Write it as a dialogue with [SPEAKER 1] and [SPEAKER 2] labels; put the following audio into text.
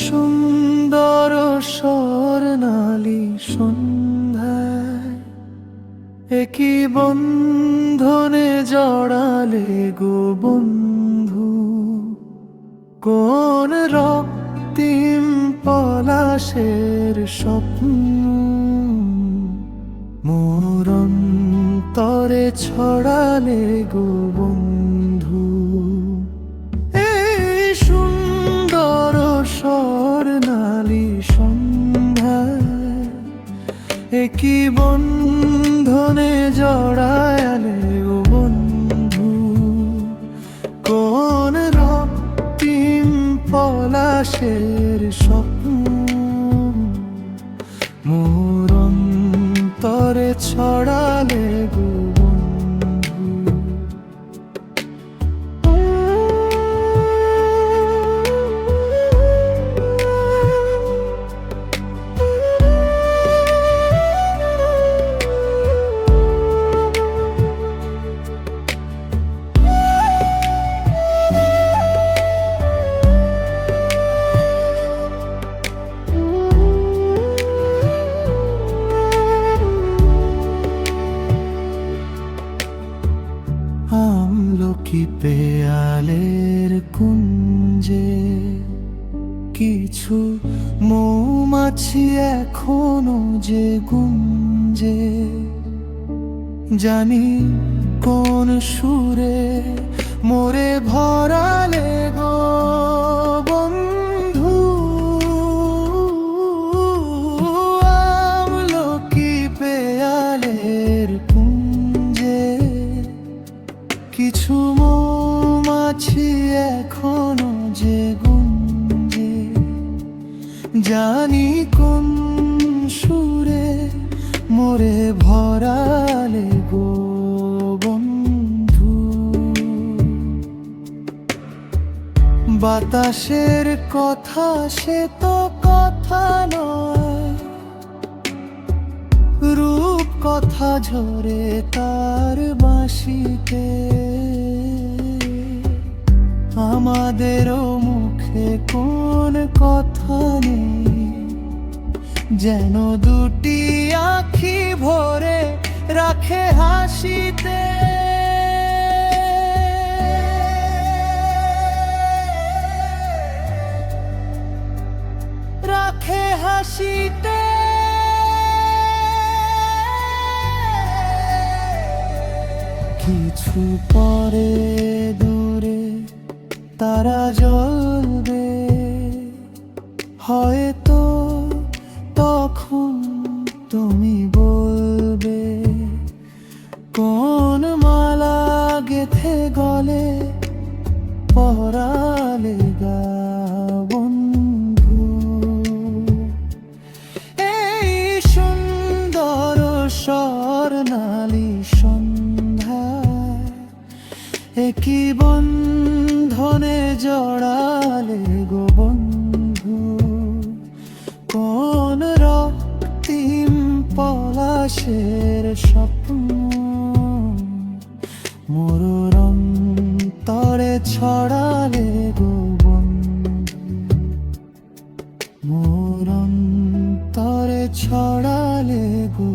[SPEAKER 1] সুন্দর স্বর্ণালী সন্ধ্যায় একই বন্ধনে জড়ালে গো বন্ধু, কোন রক্তিম পলাশের স্বপ্ন মোর অন্তরে ছড়ালে গো বন্ধু। এই সুন্দর স্বর্ণালী সন্ধ্যায় একই বন্ধনে জড়ালে গো বন্ধু, কোন রক্তিম পলাশের স্বপ্ন মোর অন্তরে ছড়ালে গো বন্ধু। আমলকি পেয়ালের কুঞ্জে কিছু মৌমাছি এখনো যে গুঞ্জে, জানি কোন সুরে মোরে ভরালে গো বন্ধু। আমলকি পেয়ালের কুঞ্জে কিছু মৌমাছি এখনো যে গুঞ্জে, জানি কোন সুরে মোরে ভরালে গো বন্ধু। বাতাসের কথা সে তো কথা নয়, রূপ কথা ঝরে তার বাঁশিতে, আমাদেরও মুখে কোন কথা নেই, যেন দুটি আঁখি ভরে রাখে হাসিতে। রাখে হাসিতে। কিছু পরে দূরে তারা জ্বলবে, হয়তো তখন তুমি বলবে কোন মালা গেথে গলে পরালে গা বন্ধু। এই সুন্দর স্বর্ণালী সন্ধ্যায় একই বন্ধনে জড়ালে গো বন্ধু, কোন রক্তিম পলাশের স্বপ্ন মোর অন্তরে ছড়ালে গো বন্ধু, মোর অন্তরে ছড়ালে গো